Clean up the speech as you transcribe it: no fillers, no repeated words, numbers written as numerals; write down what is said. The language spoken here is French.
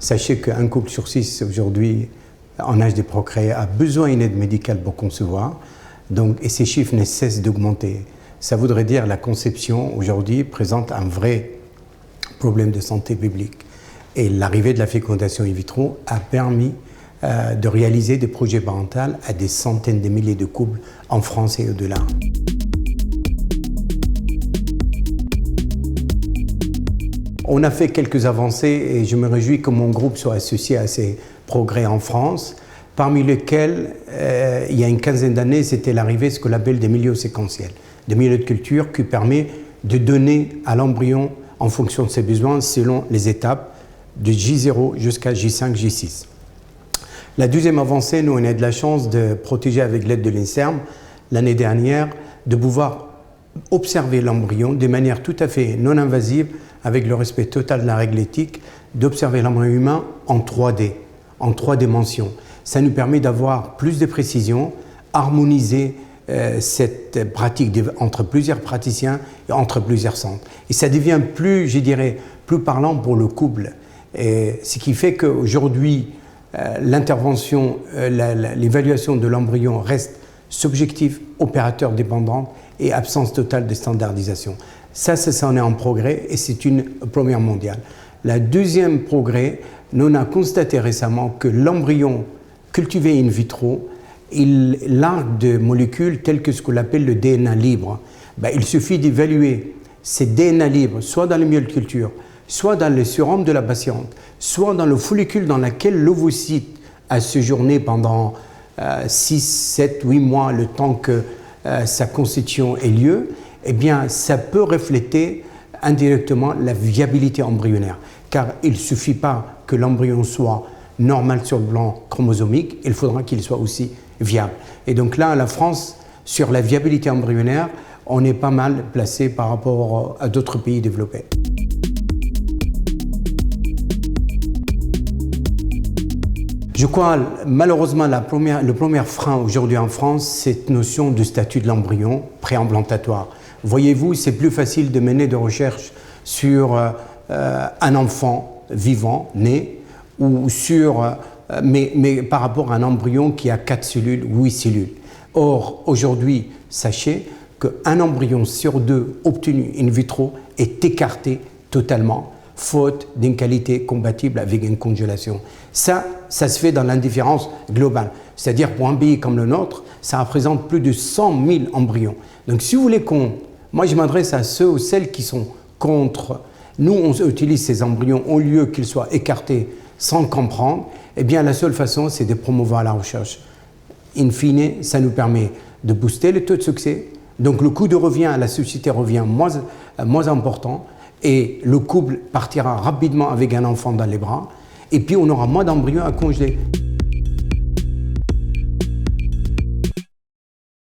Sachez qu'un couple sur 6 aujourd'hui, en âge de procréer, a besoin d'une aide médicale pour concevoir. Donc, et ces chiffres ne cessent d'augmenter. Ça voudrait dire que la conception aujourd'hui présente un vrai problème de santé publique. Et l'arrivée de la fécondation in vitro a permis de réaliser des projets parentaux à des centaines de milliers de couples en France et au-delà. On a fait quelques avancées et je me réjouis que mon groupe soit associé à ces progrès en France, parmi lesquels, il y a une quinzaine d'années, c'était l'arrivée de ce qu'on appelle des milieux séquentiels, des milieux de culture qui permettent de donner à l'embryon en fonction de ses besoins selon les étapes de J0 jusqu'à J5, J6. La deuxième avancée, nous on a de la chance de protéger avec l'aide de l'INSERM l'année dernière, de pouvoir observer l'embryon de manière tout à fait non invasive, avec le respect total de la règle éthique, d'observer l'embryon humain en 3D, en 3 dimensions. Ça nous permet d'avoir plus de précision, harmoniser cette pratique entre plusieurs praticiens et entre plusieurs centres. Et ça devient plus, je dirais, plus parlant pour le couple. Et ce qui fait qu'aujourd'hui, l'intervention, l'évaluation de l'embryon reste subjective, opérateur dépendant et absence totale de standardisation. Ça en est en progrès et c'est une première mondiale. La deuxième progrès, nous avons constaté récemment que l'embryon cultivé in vitro, il largue de molécules telles que ce qu'on appelle le DNA libre. Il suffit d'évaluer ces DNA libres, soit dans le milieu de culture, soit dans le sérum de la patiente, soit dans le follicule dans lequel l'ovocyte a séjourné pendant 6, 7, 8 mois, le temps que sa constitution ait lieu, eh bien, ça peut refléter indirectement la viabilité embryonnaire. Car il ne suffit pas que l'embryon soit normal sur le plan chromosomique, il faudra qu'il soit aussi viable. Et donc là, la France, sur la viabilité embryonnaire, on est pas mal placé par rapport à d'autres pays développés. Je crois, malheureusement, le premier frein aujourd'hui en France, c'est cette notion du statut de l'embryon préimplantatoire. Voyez-vous, c'est plus facile de mener des recherches sur un enfant vivant, né, ou sur, mais par rapport à un embryon qui a 4 cellules, 8 cellules. Or, aujourd'hui, sachez qu'un embryon sur 2 obtenu in vitro est écarté totalement, faute d'une qualité compatible avec une congélation. Ça se fait dans l'indifférence globale. C'est-à-dire pour un pays comme le nôtre, ça représente plus de 100 000 embryons. Donc si vous voulez moi je m'adresse à ceux ou celles qui sont contre. Nous, on utilise ces embryons au lieu qu'ils soient écartés sans comprendre. Eh bien, la seule façon, c'est de promouvoir la recherche. In fine, ça nous permet de booster le taux de succès. Donc le coût de revient à la société revient moins important. Et le couple partira rapidement avec un enfant dans les bras. Et puis, on aura moins d'embryons à congeler.